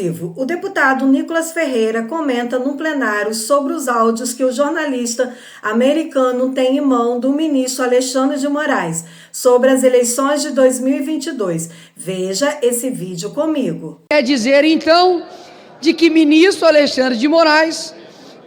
Exclusivo. O deputado Nicolas Ferreira comenta no plenário sobre os áudios que o jornalista americano tem em mão do ministro Alexandre de Moraes sobre as eleições de 2022. Veja esse vídeo comigo. Quer dizer, então, de que ministro Alexandre de Moraes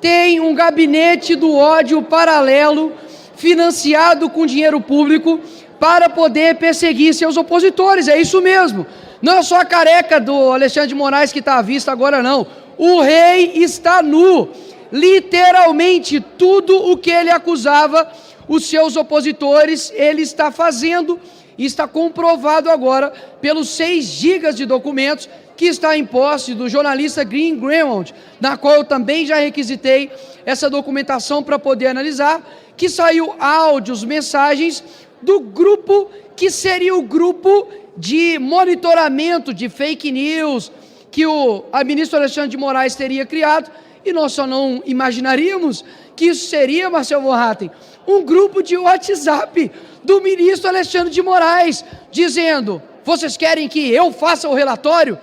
tem um gabinete do ódio paralelo financiado com dinheiro público para poder perseguir seus opositores. É isso mesmo. Não é só a careca do Alexandre de Moraes que está à vista agora, não. O rei está nu. Literalmente, tudo o que ele acusava os seus opositores, ele está fazendo e está comprovado agora pelos 6 gigas de documentos que está em posse do jornalista Green Greenwald, na qual eu também já requisitei essa documentação para poder analisar, que saiu áudios, mensagens do grupo que seria o grupo de monitoramento de fake news que o ministro Alexandre de Moraes teria criado, e nós só não imaginaríamos que isso seria, Marcelo von Hatten, um grupo de WhatsApp do ministro Alexandre de Moraes, dizendo: vocês querem que eu faça o relatório?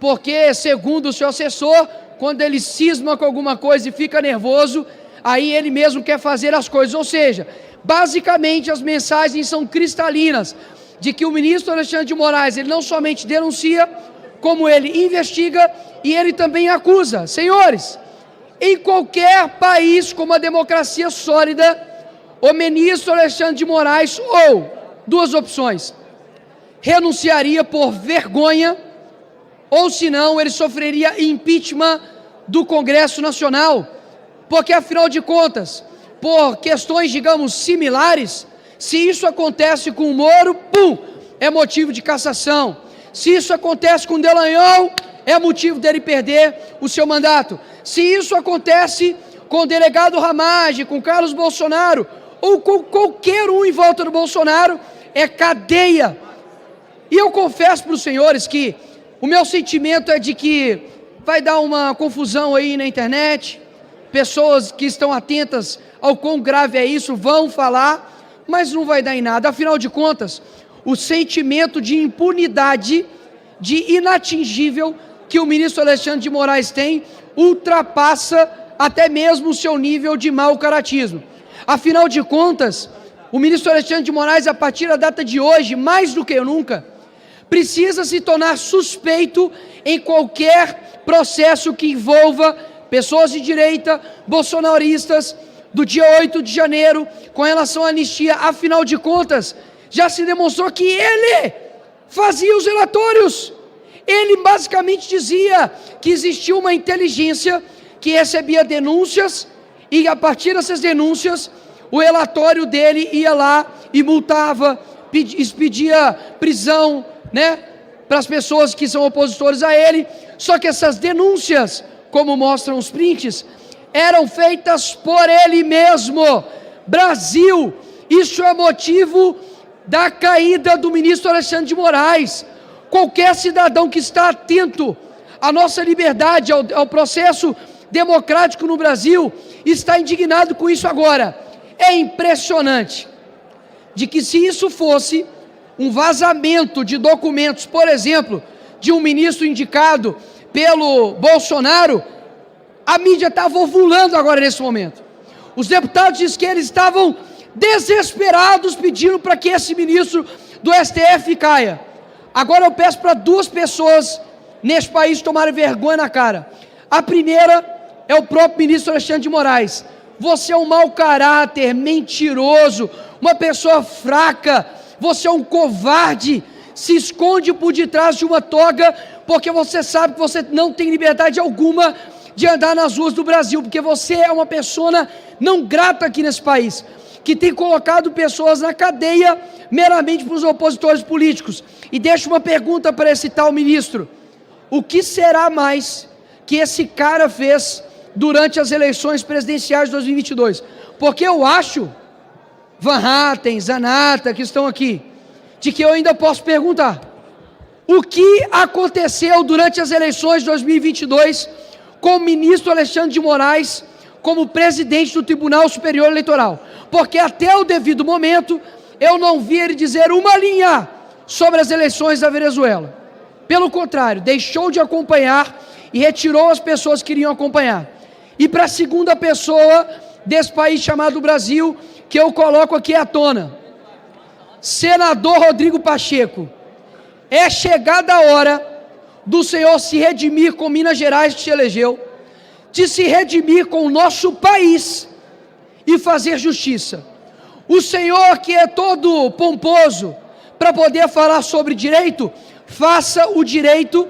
Porque, segundo o seu assessor, quando ele cisma com alguma coisa e fica nervoso, aí ele mesmo quer fazer as coisas. Ou seja, basicamente as mensagens são cristalinas, de que o ministro Alexandre de Moraes, ele não somente denuncia, como ele investiga e ele também acusa. Senhores, em qualquer país com uma democracia sólida, o ministro Alexandre de Moraes, ou duas opções, renunciaria por vergonha, ou senão ele sofreria impeachment do Congresso Nacional, porque afinal de contas, por questões, digamos, similares, se isso acontece com o Moro, pum, é motivo de cassação. Se isso acontece com o Dallagnol, é motivo dele perder o seu mandato. Se isso acontece com o delegado Ramagem, com Carlos Bolsonaro, ou com qualquer um em volta do Bolsonaro, é cadeia. E eu confesso para os senhores que o meu sentimento é de que vai dar uma confusão aí na internet, pessoas que estão atentas ao quão grave é isso vão falar, mas não vai dar em nada. Afinal de contas, o sentimento de impunidade, de inatingível que o ministro Alexandre de Moraes tem, ultrapassa até mesmo o seu nível de mau caratismo. Afinal de contas, o ministro Alexandre de Moraes, a partir da data de hoje, mais do que nunca, precisa se tornar suspeito em qualquer processo que envolva pessoas de direita, bolsonaristas, do dia 8 de janeiro, com relação à anistia. Afinal de contas, já se demonstrou que ele fazia os relatórios. Ele basicamente dizia que existia uma inteligência que recebia denúncias e, a partir dessas denúncias, o relatório dele ia lá e multava, pedia prisão, para as pessoas que são opositores a ele. Só que essas denúncias, como mostram os prints, eram feitas por ele mesmo. Brasil, isso é motivo da caída do ministro Alexandre de Moraes. Qualquer cidadão que está atento à nossa liberdade, ao processo democrático no Brasil, está indignado com isso agora. É impressionante de que, se isso fosse um vazamento de documentos, por exemplo, de um ministro indicado pelo Bolsonaro, a mídia estava ovulando agora nesse momento. Os deputados dizem que eles estavam desesperados pedindo para que esse ministro do STF caia. Agora eu peço para 2 pessoas neste país tomarem vergonha na cara. A primeira é o próprio ministro Alexandre de Moraes. Você é um mau caráter, mentiroso, uma pessoa fraca, você é um covarde, se esconde por detrás de uma toga, porque você sabe que você não tem liberdade alguma de andar nas ruas do Brasil, porque você é uma pessoa não grata aqui nesse país, que tem colocado pessoas na cadeia meramente para os opositores políticos. E deixo uma pergunta para esse tal ministro: o que será mais que esse cara fez durante as eleições presidenciais de 2022? Porque eu acho, Van Hatten, Zanata, que estão aqui, de que eu ainda posso perguntar: o que aconteceu durante as eleições de 2022 com o ministro Alexandre de Moraes como presidente do Tribunal Superior Eleitoral? Porque até o devido momento eu não vi ele dizer uma linha sobre as eleições da Venezuela. Pelo contrário, deixou de acompanhar e retirou as pessoas que iriam acompanhar. E para a segunda pessoa desse país chamado Brasil, que eu coloco aqui à tona, senador Rodrigo Pacheco, é chegada a hora do Senhor se redimir com Minas Gerais, que te elegeu, de se redimir com o nosso país e fazer justiça. O Senhor, que é todo pomposo para poder falar sobre direito, faça o direito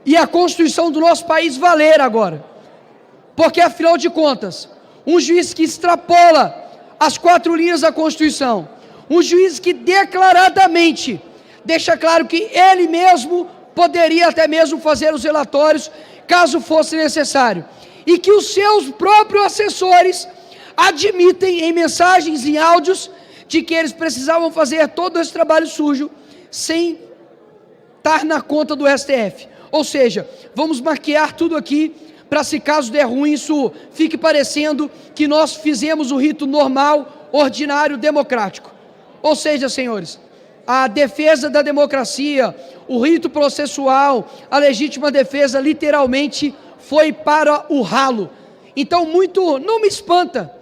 e a Constituição do nosso país valer agora. Porque, afinal de contas, um juiz que extrapola as 4 linhas da Constituição, um juiz que declaradamente deixa claro que ele mesmo poderia até mesmo fazer os relatórios, caso fosse necessário, e que os seus próprios assessores admitem em mensagens, em áudios, de que eles precisavam fazer todo esse trabalho sujo, sem estar na conta do STF. Ou seja, vamos maquiar tudo aqui, para se caso der ruim, isso fique parecendo que nós fizemos o rito normal, ordinário, democrático. Ou seja, senhores, a defesa da democracia, o rito processual, a legítima defesa, literalmente foi para o ralo. Então, não me espanta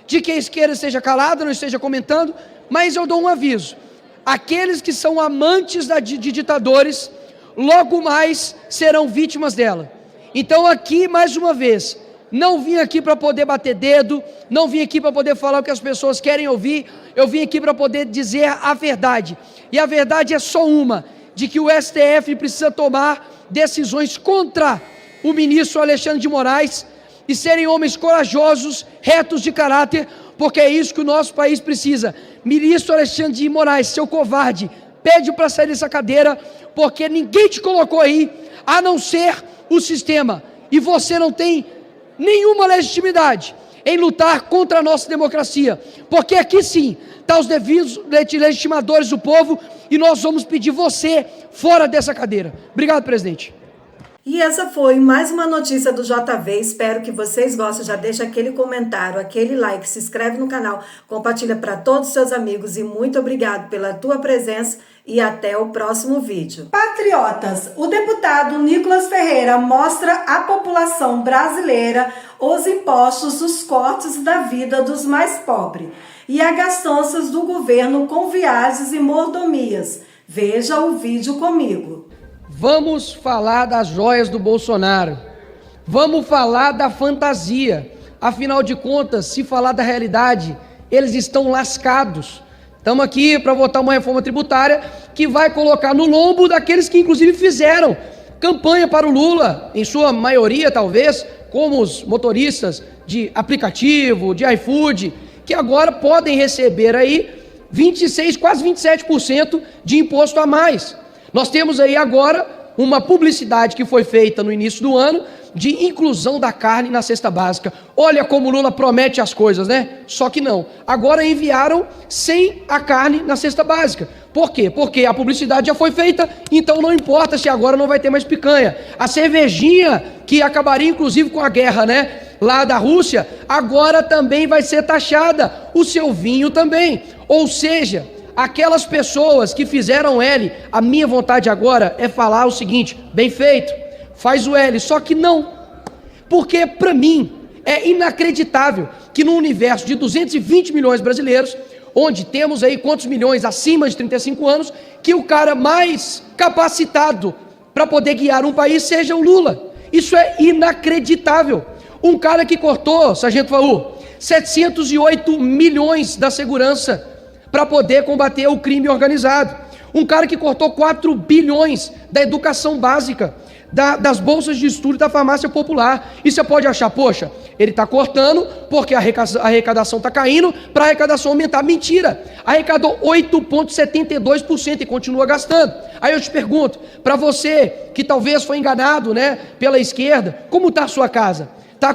de que a esquerda esteja calada, não esteja comentando, mas eu dou um aviso: aqueles que são amantes de ditadores, logo mais serão vítimas dela. Então, aqui, mais uma vez, não vim aqui para poder bater dedo, não vim aqui para poder falar o que as pessoas querem ouvir, eu vim aqui para poder dizer a verdade. E a verdade é só uma, de que o STF precisa tomar decisões contra o ministro Alexandre de Moraes e serem homens corajosos, retos de caráter, porque é isso que o nosso país precisa. Ministro Alexandre de Moraes, seu covarde, pede para sair dessa cadeira, porque ninguém te colocou aí, a não ser o sistema, e você não tem nenhuma legitimidade em lutar contra a nossa democracia, porque aqui sim está os devidos legitimadores do povo, e nós vamos pedir você fora dessa cadeira. Obrigado, presidente. E essa foi mais uma notícia do JV, espero que vocês gostem, já deixa aquele comentário, aquele like, se inscreve no canal, compartilha para todos os seus amigos e muito obrigado pela tua presença e até o próximo vídeo. Patriotas, o deputado Nicolas Ferreira mostra à população brasileira os impostos, os cortes da vida dos mais pobres e as gastanças do governo com viagens e mordomias. Veja o vídeo comigo. Vamos falar das joias do Bolsonaro, vamos falar da fantasia, afinal de contas, se falar da realidade, eles estão lascados. Estamos aqui para votar uma reforma tributária que vai colocar no lombo daqueles que inclusive fizeram campanha para o Lula, em sua maioria talvez, como os motoristas de aplicativo, de iFood, que agora podem receber aí 26, quase 27% de imposto a mais. Nós temos aí agora uma publicidade que foi feita no início do ano de inclusão da carne na cesta básica. Olha como o Lula promete as coisas, né? Só que não. Agora enviaram sem a carne na cesta básica. Por quê? Porque a publicidade já foi feita, então não importa se agora não vai ter mais picanha. A cervejinha, que acabaria inclusive com a guerra, né? Lá da Rússia, agora também vai ser taxada. O seu vinho também. Ou seja, aquelas pessoas que fizeram L, a minha vontade agora é falar o seguinte: bem feito, faz o L, só que não, porque para mim é inacreditável que no universo de 220 milhões de brasileiros, onde temos aí quantos milhões acima de 35 anos, que o cara mais capacitado para poder guiar um país seja o Lula. Isso é inacreditável. Um cara que cortou, Sargento Faú, 708 milhões da segurança para poder combater o crime organizado. Um cara que cortou 4 bilhões da educação básica, das bolsas de estudo da farmácia popular. E você pode achar, poxa, ele está cortando porque a arrecadação está caindo para a arrecadação aumentar. Mentira! Arrecadou 8,72% e continua gastando. Aí eu te pergunto, para você que talvez foi enganado, né, pela esquerda, como está a sua casa? Está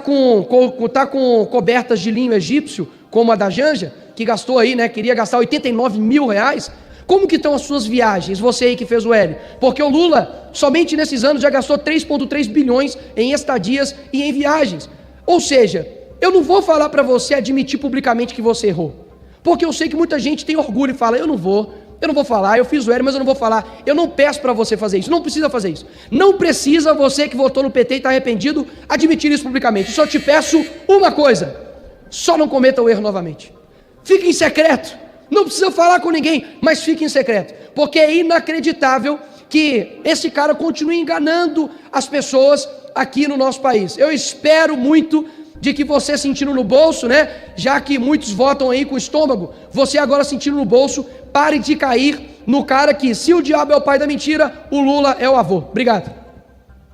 com cobertas de linho egípcio, como a da Janja, que gastou aí, né, queria gastar 89 mil reais? Como que estão as suas viagens, você aí que fez o L? Porque o Lula, somente nesses anos, já gastou 3,3 bilhões em estadias e em viagens. Ou seja, eu não vou falar para você admitir publicamente que você errou, porque eu sei que muita gente tem orgulho e fala: eu não vou Eu não vou falar, eu fiz o L, mas eu não vou falar. Eu não peço para você fazer isso, não precisa fazer isso. Não precisa você que votou no PT e está arrependido admitir isso publicamente. Só te peço uma coisa, só não cometa o erro novamente. Fique em secreto, não precisa falar com ninguém, mas fique em secreto. Porque é inacreditável que esse cara continue enganando as pessoas aqui no nosso país. Eu espero muito de que você sentindo no bolso, né, já que muitos votam aí com o estômago, você agora sentindo no bolso, pare de cair no cara que, se o diabo é o pai da mentira, o Lula é o avô. Obrigado.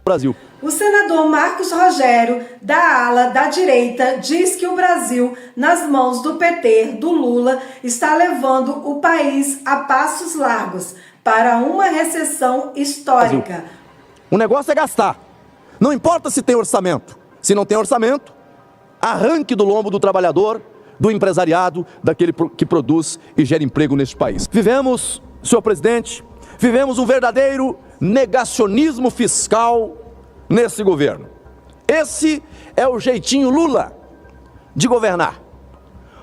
Brasil. O senador Marcos Rogério, da ala da direita, diz que o Brasil, nas mãos do PT, do Lula, está levando o país a passos largos para uma recessão histórica. Brasil. O negócio é gastar. Não importa se tem orçamento. Se não tem orçamento, arranque do lombo do trabalhador, do empresariado, daquele que produz e gera emprego neste país. Vivemos, senhor presidente, vivemos um verdadeiro negacionismo fiscal nesse governo. Esse é o jeitinho Lula de governar.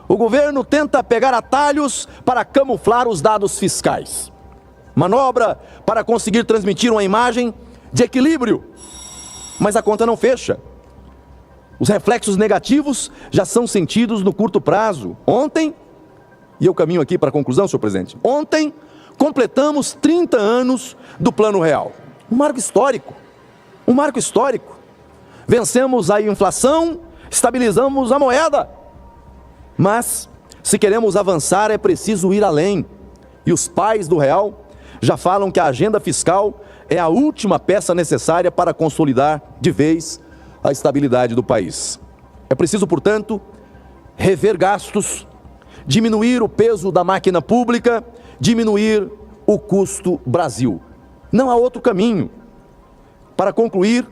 O governo tenta pegar atalhos para camuflar os dados fiscais. Manobra para conseguir transmitir uma imagem de equilíbrio, mas a conta não fecha. Os reflexos negativos já são sentidos no curto prazo. Ontem, e eu caminho aqui para a conclusão, senhor presidente, ontem completamos 30 anos do Plano Real. Um marco histórico. Um marco histórico. Vencemos a inflação, estabilizamos a moeda. Mas, se queremos avançar, é preciso ir além. E os pais do Real já falam que a agenda fiscal é a última peça necessária para consolidar de vez a estabilidade do país. É preciso, portanto, rever gastos, diminuir o peso da máquina pública, diminuir o custo Brasil. Não há outro caminho. Para concluir,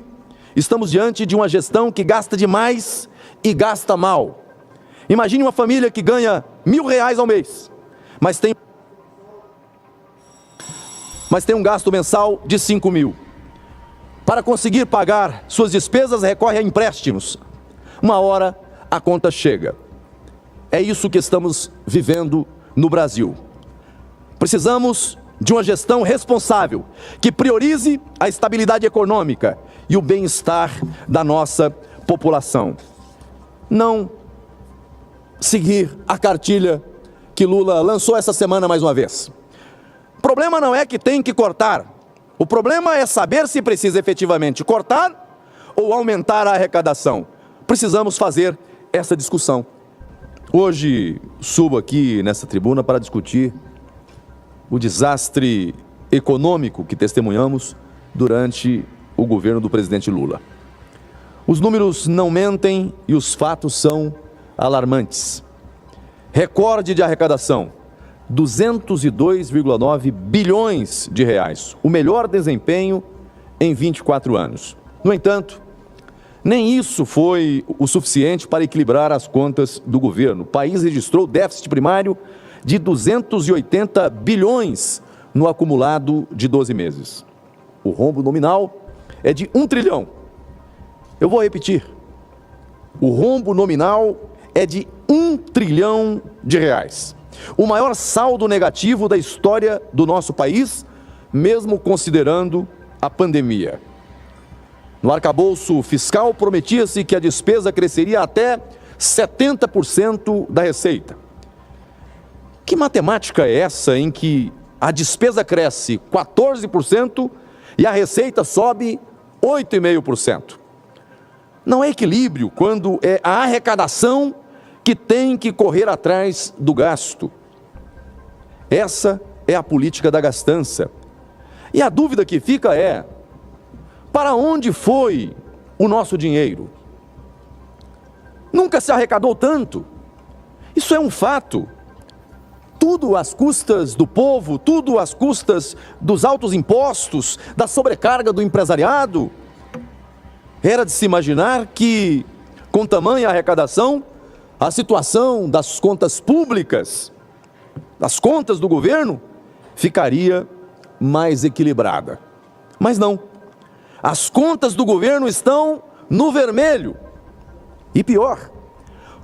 estamos diante de uma gestão que gasta demais e gasta mal. Imagine uma família que ganha R$1.000 ao mês, mas tem um gasto mensal de 5.000. Para conseguir pagar suas despesas, recorre a empréstimos. Uma hora a conta chega. É isso que estamos vivendo no Brasil. Precisamos de uma gestão responsável, que priorize a estabilidade econômica e o bem-estar da nossa população. Não seguir a cartilha que Lula lançou essa semana mais uma vez. O problema não é que tem que cortar. O problema é saber se precisa efetivamente cortar ou aumentar a arrecadação. Precisamos fazer essa discussão. Hoje subo aqui nessa tribuna para discutir o desastre econômico que testemunhamos durante o governo do presidente Lula. Os números não mentem e os fatos são alarmantes. Recorde de arrecadação, 202,9 bilhões de reais, o melhor desempenho em 24 anos. No entanto, nem isso foi o suficiente para equilibrar as contas do governo. O país registrou déficit primário de 280 bilhões no acumulado de 12 meses. O rombo nominal é de 1 trilhão. Eu vou repetir. O rombo nominal é de 1 trilhão de reais. O maior saldo negativo da história do nosso país, mesmo considerando a pandemia. No arcabouço fiscal, prometia-se que a despesa cresceria até 70% da receita. Que matemática é essa em que a despesa cresce 14% e a receita sobe 8,5%? Não é equilíbrio quando é a arrecadação que tem que correr atrás do gasto. Essa é a política da gastança. E a dúvida que fica é: para onde foi o nosso dinheiro? Nunca se arrecadou tanto. Isso é um fato. Tudo às custas do povo, tudo às custas dos altos impostos, da sobrecarga do empresariado. Era de se imaginar que, com tamanha arrecadação, a situação das contas públicas, das contas do governo, ficaria mais equilibrada. Mas não. As contas do governo estão no vermelho. E pior,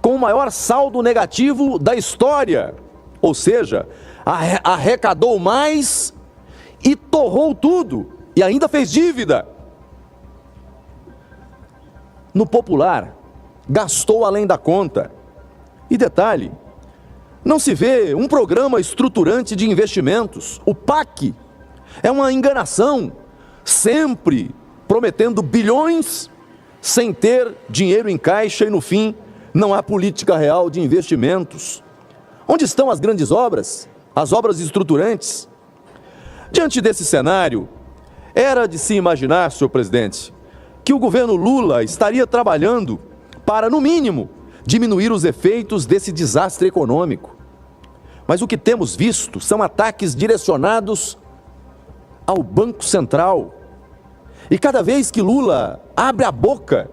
com o maior saldo negativo da história. Ou seja, arrecadou mais e torrou tudo, e ainda fez dívida. No popular, gastou além da conta. E detalhe, não se vê um programa estruturante de investimentos. O PAC é uma enganação, sempre prometendo bilhões, sem ter dinheiro em caixa e, no fim, não há política real de investimentos. Onde estão as grandes obras, as obras estruturantes? Diante desse cenário, era de se imaginar, senhor presidente, que o governo Lula estaria trabalhando para, no mínimo, diminuir os efeitos desse desastre econômico. Mas o que temos visto são ataques direcionados ao Banco Central. E cada vez que Lula abre a boca,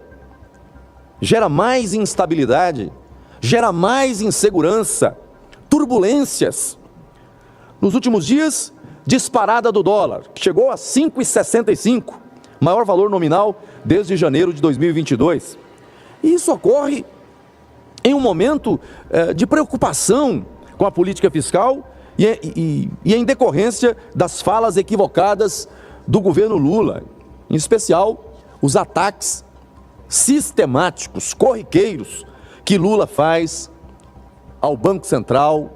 gera mais instabilidade, gera mais insegurança, turbulências. Nos últimos dias, disparada do dólar, que chegou a 5,65, maior valor nominal desde janeiro de 2022. E isso ocorre em um momento de preocupação com a política fiscal e em decorrência das falas equivocadas do governo Lula, em especial os ataques sistemáticos, corriqueiros, que Lula faz ao Banco Central,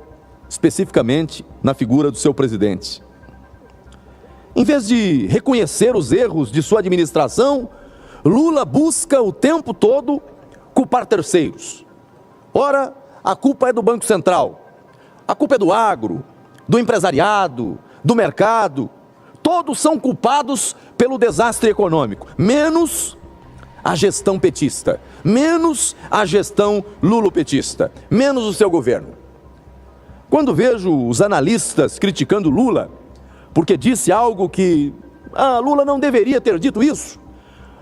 especificamente na figura do seu presidente. Em vez de reconhecer os erros de sua administração, Lula busca o tempo todo culpar terceiros. Ora, a culpa é do Banco Central, a culpa é do agro, do empresariado, do mercado. Todos são culpados pelo desastre econômico, menos a gestão petista, menos a gestão lulopetista, menos o seu governo. Quando vejo os analistas criticando Lula, porque disse algo que Lula não deveria ter dito isso,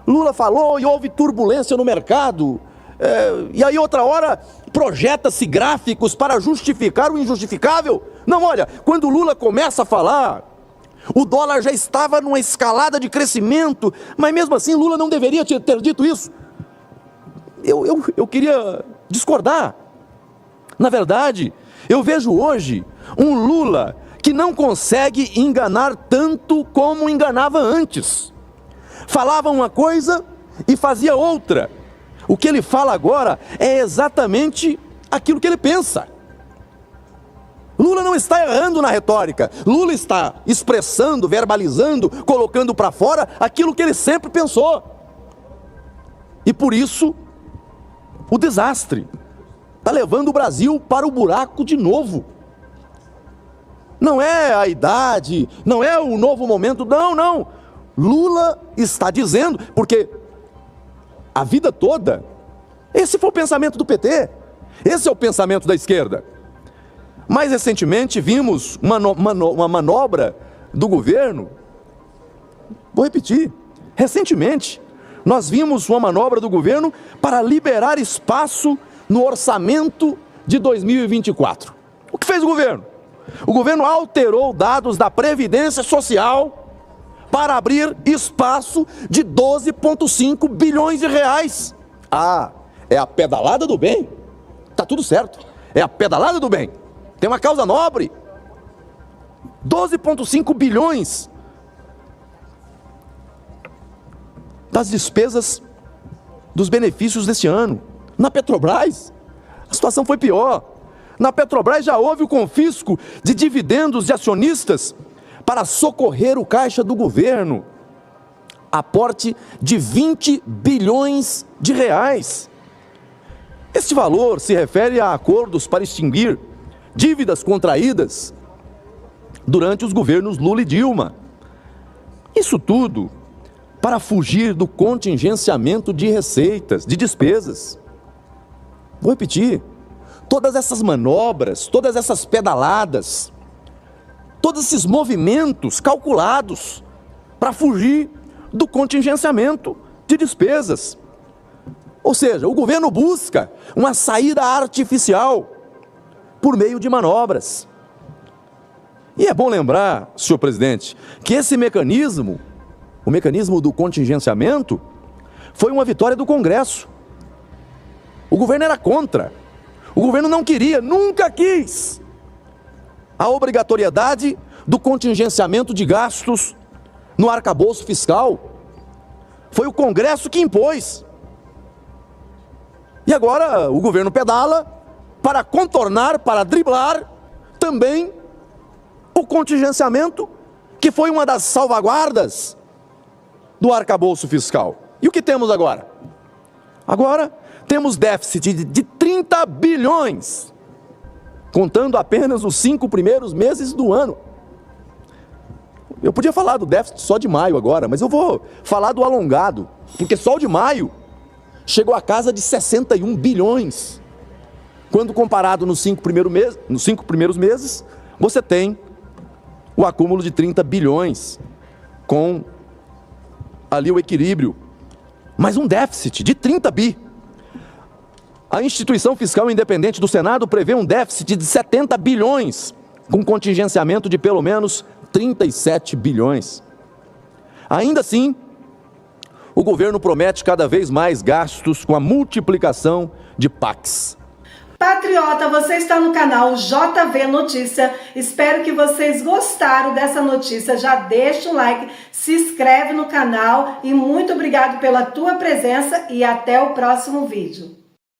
Lula falou e houve turbulência no mercado, e aí outra hora projeta-se gráficos para justificar o injustificável. Não, olha, quando Lula começa a falar, o dólar já estava numa escalada de crescimento, mas mesmo assim Lula não deveria ter dito isso. Eu queria discordar. Na verdade, eu vejo hoje um Lula que não consegue enganar tanto como enganava antes. Falava uma coisa e fazia outra. O que ele fala agora é exatamente aquilo que ele pensa. Lula não está errando na retórica. Lula está expressando, verbalizando, colocando para fora aquilo que ele sempre pensou. E por isso, o desastre está levando o Brasil para o buraco de novo. Não é a idade, não é o novo momento, não. Lula está dizendo, porque a vida toda, esse foi o pensamento do PT, esse é o pensamento da esquerda. Mais recentemente vimos uma manobra do governo, vou repetir, recentemente nós vimos uma manobra do governo para liberar espaço no orçamento de 2024. O que fez o governo? O governo alterou dados da Previdência Social para abrir espaço de 12,5 bilhões de reais. É a pedalada do bem. Tá tudo certo. É a pedalada do bem. Tem uma causa nobre. 12,5 bilhões das despesas dos benefícios deste ano. Na Petrobras, a situação foi pior. Na Petrobras já houve o confisco de dividendos de acionistas para socorrer o caixa do governo. Aporte de 20 bilhões de reais. Este valor se refere a acordos para extinguir dívidas contraídas durante os governos Lula e Dilma. Isso tudo para fugir do contingenciamento de receitas, de despesas. Vou repetir, todas essas manobras, todas essas pedaladas, todos esses movimentos calculados para fugir do contingenciamento de despesas. Ou seja, o governo busca uma saída artificial por meio de manobras. E é bom lembrar, senhor presidente, que esse mecanismo, o mecanismo do contingenciamento, foi uma vitória do Congresso. O governo era contra. O governo não queria, nunca quis. a obrigatoriedade do contingenciamento de gastos no arcabouço fiscal. Foi o Congresso que impôs. E agora o governo pedala para contornar, para driblar também o contingenciamento, que foi uma das salvaguardas do arcabouço fiscal. E o que temos agora? Agora temos déficit de 30 bilhões, contando apenas os 5 primeiros meses do ano. Eu podia falar do déficit só de maio agora, mas eu vou falar do alongado, porque só o de maio chegou à casa de 61 bilhões. Quando comparado nos 5 primeiros meses, você tem o acúmulo de 30 bilhões, com ali o equilíbrio. Mas um déficit de 30 bi. A instituição fiscal independente do Senado prevê um déficit de 70 bilhões, com contingenciamento de pelo menos 37 bilhões. Ainda assim, o governo promete cada vez mais gastos com a multiplicação de PACs. Patriota, você está no canal JV Notícia. Espero que vocês gostaram dessa notícia. Já deixa o like, se inscreve no canal e muito obrigado pela tua presença e até o próximo vídeo.